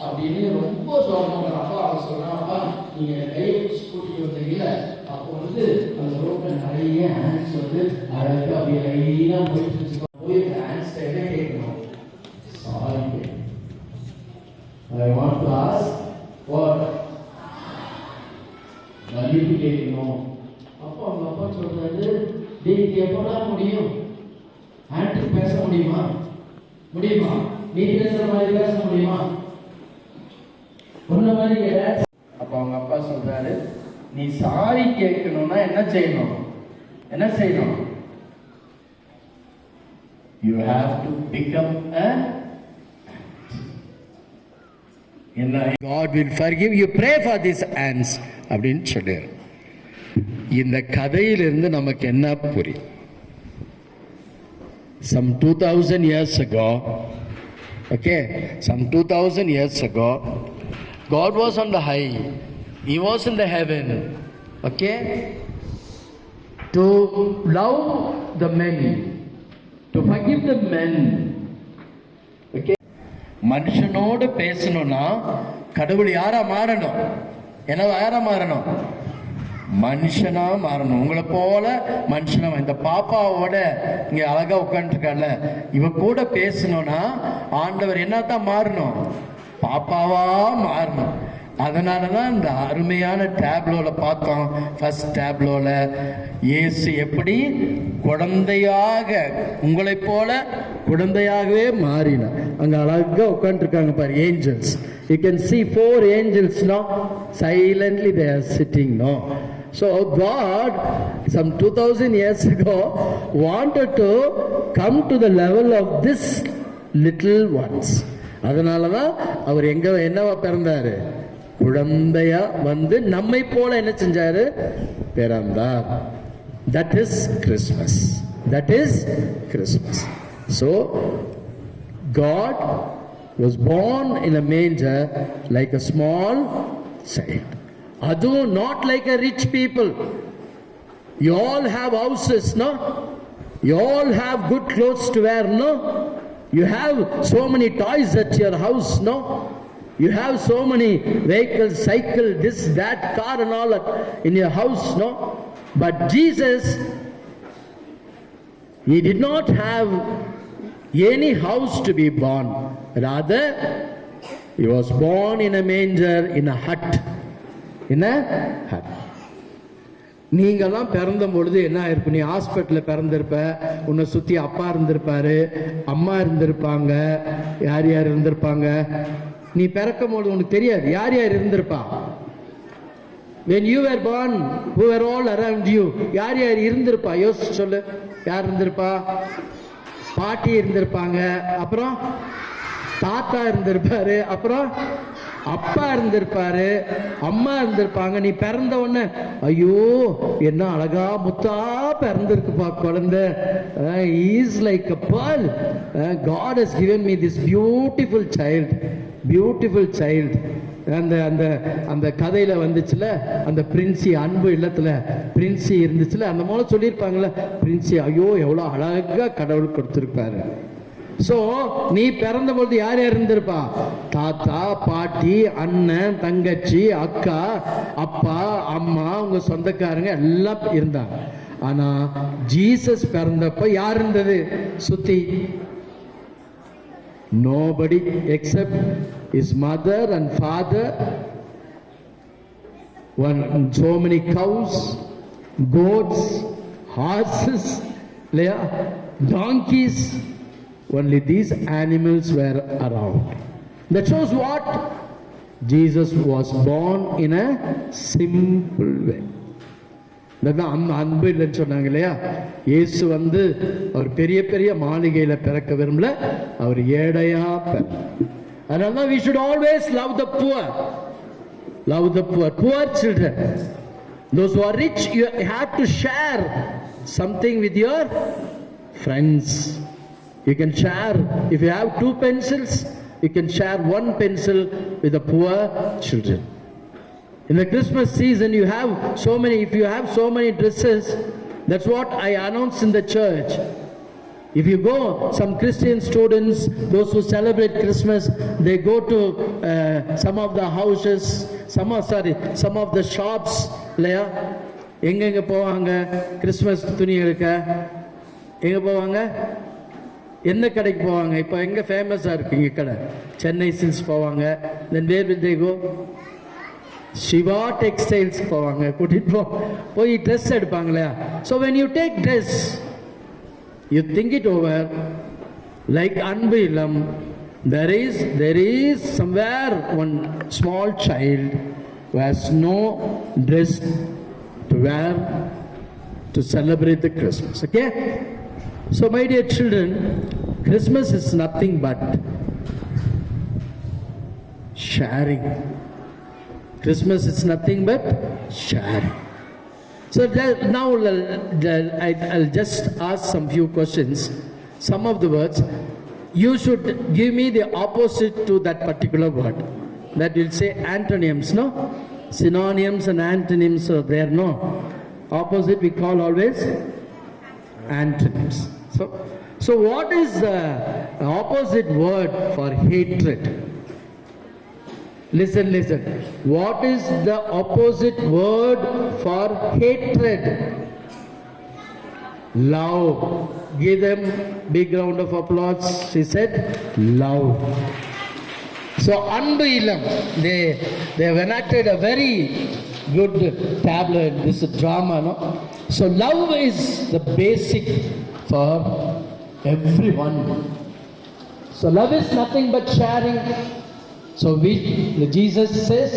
அப்படின்னு ரொம்ப சோகமா. அப்பா அவன் சொல்றான்ப்பா, நீங்க கை வச்சு கூட்டிட்டு வந்தீங்கல்ல, அப்போ வந்து அந்த ரோட்ல நிறைய ஹேண்ட்ஸ் வந்து அழகு அப்படியே லைனா போயிட்டு இருந்துச்சு. போய் அந்த ஹேண்ட்ஸ் என்ன கேட்கணும்? Sorry. I want to ask what? மன்னிப்பு கேட்கணும். இது எப்போலாம் முடியும்? ஆண்ட்ரி பேச முடியுமா? முடியுமா? நீ பேசுற மாதிரி பேச முடியுமா? ஒன்ன மாதிரி கேட்ட. அப்ப அவங்க அப்பா சொல்றாரு, நீ சாரி கேட்கணும்னா என்ன செய்யணும்? என்ன செய்யணும்? You have to become a என்ன God will forgive you, pray for these ants அப்படின்னு சொல்றாரு. இந்த கதையிலிருந்து நமக்கு என்ன புரியும்? Some 2000 years ago, okay, some 2000 years ago, God was on the high. He was in the heaven, okay, to love the men, to forgive the men, okay. மனுஷனோடு பேசணும்னா கடவுள் யாரா மாறணும்? யாரா மாறணும்? மனுஷனா மாறணும். உங்களை போல மனுஷனா. இந்த பாப்பாவோட இங்க அழகா உட்காந்துருக்கால, இவ கூட பேசணும்னா ஆண்டவர் என்னத்தான் மாறணும்? பாப்பாவா மாறணும். அதனாலதான் இந்த அருமையான டேப்லோல பார்த்தோம். ஃபர்ஸ்ட் டேப்லோல இயேசு எப்படி குழந்தையாக, உங்களை போல குழந்தையாகவே மாறினார். அங்க அழகா உட்காந்துருக்காங்க பாரு, Angeles. You can see 4 angels now. Silently they are sitting now. So God, some 2000 years ago, wanted to come to the level of this little ones. அதனாலதான் அவர் என்னவா பிறந்தாரு? குழந்தையா வந்து நம்மை போல என்ன செஞ்சாரு? பிறந்தார். That is Christmas. That is Christmas. So God was born in a manger like a small child. Adhu not like a rich people. You all have houses, no? You all have good clothes to wear, no? You have so many toys at your house, no? You have so many vehicles, cycle, this, that, car and all in your house, no? But Jesus, he did not have any house to be born. Rather, he was born in a manger, in a hut. In a hut. நீங்கெல்லாம் பிறந்த பொழுது என்ன ஆயிருக்கும்? நீ ஹாஸ்பிட்டலில் பிறந்திருப்ப, உன்னை சுற்றி அப்பா இருந்திருப்பாரு, அம்மா இருந்திருப்பாங்க, யார் யார் இருந்திருப்பாங்க. நீ பிறக்கும் பொழுது உனக்கு தெரியாது யார் யார் இருந்திருப்பா. When you were born, who were all around you? யார் யார் இருந்திருப்பா? யோசிச்சு சொல்லு. யார் இருந்திருப்பா? பாட்டி இருந்திருப்பாங்க, அப்புறம் தாத்தா இருந்திருப்பாரு, அப்புறம் அப்பா இருந்திருப்பாரு, அம்மா இருந்திருப்பாங்க. நீ பிறந்த உடனே ஐயோ என்ன அழகா முத்தா பிறந்திருக்குப்பா குழந்தை. Is like a pearl. God has given me this beautiful child. Beautiful child. அந்த அந்த அந்த கதையில வந்துச்சுல, அந்த பிரின்சி அன்பு இல்லத்துல பிரின்சி இருந்துச்சுல, அந்த மூலம் சொல்லியிருப்பாங்கல்ல, பிரின்சி ஐயோ எவ்வளோ அழகா கடவுள் கொடுத்துருப்பாரு. சோ நீ பிறந்த பொழுது யார் யார் இருந்திருப்பா? தாத்தா, பாட்டி, அண்ணன், தங்கச்சி, அக்கா, அப்பா, அம்மா, உங்க சொந்தக்காரங்க எல்லாம் இருந்தாங்க. ஆனா ஜீசஸ் பிறந்தப்ப யார் இருந்தது சுத்தி? Nobody except his mother and father. So many cows, goats, horses, donkeys. Only these animals were around. That shows what? Jesus was born in a simple way. அன்பு இல்லைன்னு சொன்னாங்க இல்லையா? இயேசு வந்து அவர் பெரிய பெரிய மாளிகையில பிறக்க விரும்பல, அவர் ஏழையா பிறந்தார். அதனால we should always love the poor. Love the poor. Poor children. Those who are rich, you have to share something with your friends. You can share. If you have 2 pencils, you can share 1 pencil with the poor children. In the Christmas season, you have so many, if you have so many dresses, that's what I announce in the church. If you go, some Christian students, those who celebrate Christmas, they go to some of the houses, some of the shops. எங்க போவாங்க Christmas துணி எடுக்க? எங்க போவாங்க? எந்த கடைக்கு போவாங்க? இப்போ எங்க ஃபேமஸா இருக்கு இங்க கடை? சென்னை சில்க்ஸ் போவாங்க. Then where will they go? Siva textiles போவாங்க, கூட்டிகிட்டு போய் ட்ரெஸ் எடுப்பாங்க இல்லையா. So when you take dress, you think it over. Like Anbu Illam, there is somewhere one small child who has no dress to wear to celebrate the Christmas. Okay? So my dear children, Christmas is nothing but sharing. Christmas is nothing but sharing. So now I'll just ask some few questions. Some of the words, you should give me the opposite to that particular word. That will say antonyms, no? Synonyms and antonyms are there, no? Opposite we call always antonyms. So what is the opposite word for hatred? Listen. What is the opposite word for hatred? Love. Give them big round of applause. She said love. So anbu ilam, they have enacted a very good tablet, this drama, no? So love is the basic for everyone. So love is nothing but sharing. So Jesus says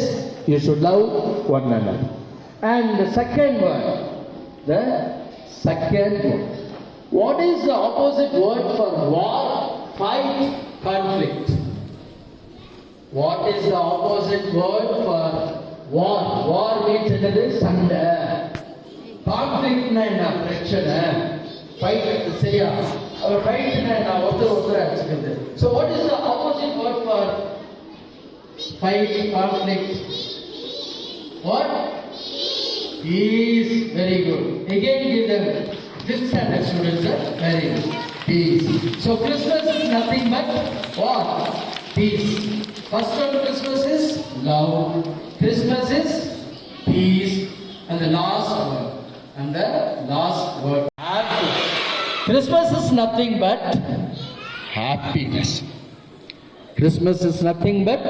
you should love one another. And the second word, what is the opposite word for war? Fight, conflict. What is the opposite word for war? War means another sanda. Conflict na enna prachana. Fight seriya. Our fight na enna other achukudhu. So what is the opposite word for fight, conflict? What? Peace. Very good. Again give them 5th standard students, very good. Peace. So Christmas is nothing but what? Peace. First one Christmas is love. Christmas is peace. And the last word, happy. Christmas is nothing but happiness. Christmas is nothing but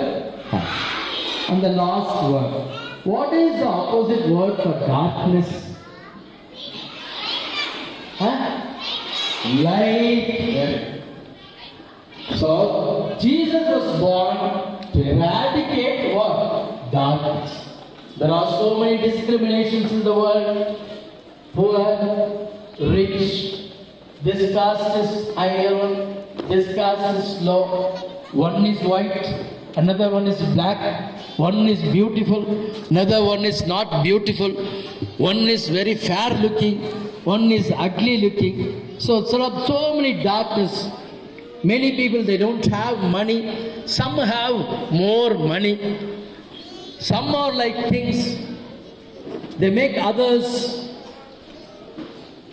happy. And the last word, what is the opposite word for darkness? Light. So Jesus was born to eradicate what? Darkness. There are so many discriminations in the world. Poor, rich, this caste is higher, this caste is low. One is white, another one is black, one is beautiful, another one is not beautiful, one is very fair looking, one is ugly looking. So many darkness. Many people, they don't have money. Some have more money. Some are like things. They make others,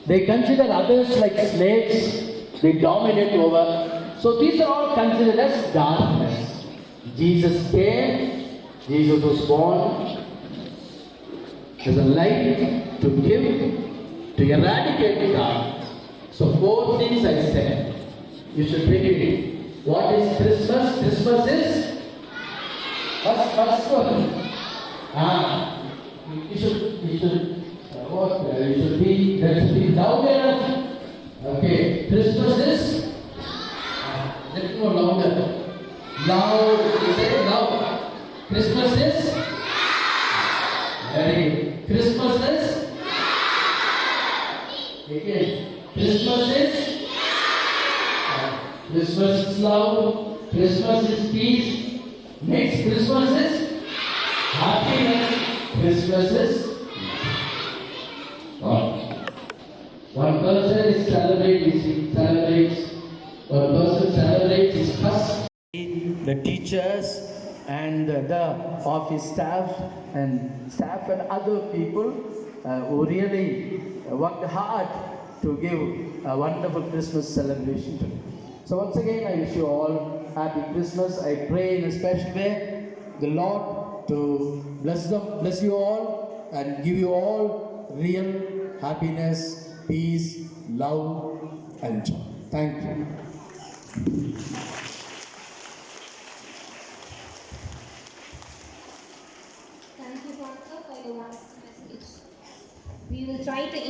they consider others like slaves. They dominate over. So these are all considered as darkness. Jesus came, Jesus was born as a light to give, to eradicate darkness. So 4 things I said. You should repeat it. What is Christmas? Christmas is first one. You should be loud enough. Okay. Christmas is little more louder. Loud. You say loud. Christmas is very good. Christmas is again. Christmas is love. Christmas is peace. Next Christmas is happiness. Christmas is one person is celebrates. One person celebrates his first. The teachers and the office staff and other people who really worked hard to give a wonderful Christmas celebration to me. So once again, I wish you all happy Christmas. I pray in a special way the Lord to bless you all and give you all real happiness, peace, love and joy. Thank you. Thank you,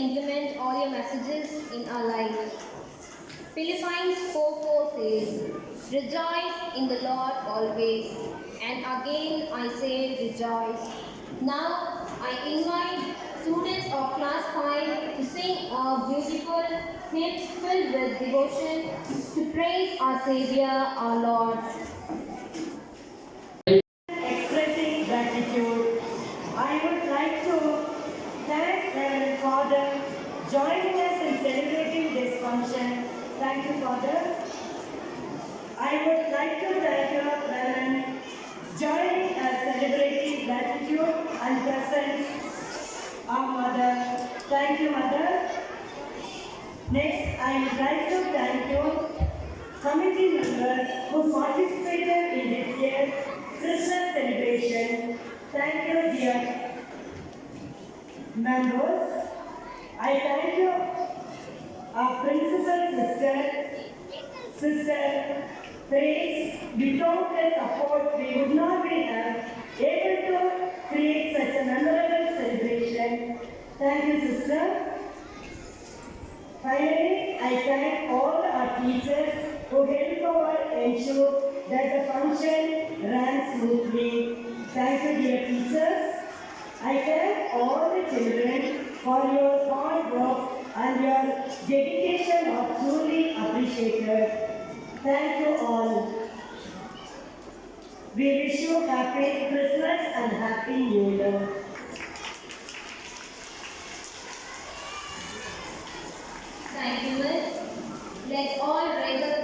implement all your messages in our lives. Philippians 4:4 says, "Rejoice in the Lord always." And again I say rejoice. Now I invite students of class 5 to sing a beautiful hymn filled with devotion to praise our Savior, our Lord. Expressing gratitude, I would like to thank Reverend Father joining us in celebrating this function. Thank you, Father. I would like to thank you, Reverend, joining us celebrating gratitude and presence. Our Mother. Thank you, Mother. Next, I would like to thank you, committee members who participated in this year's Christmas celebration. Thank you, dear members. I thank you, our principal sister Grace. Without her support, we would not be able to create such a memorable celebration. Thank you, sister. Finally, I thank all our teachers who helped us ensure that the function ran smoothly. Thank you, dear teachers. I thank all the children for your hard work and your dedication are truly appreciated. Thank you all. We wish you happy Christmas and happy New Year. Thank you, Miss. Let's all raise up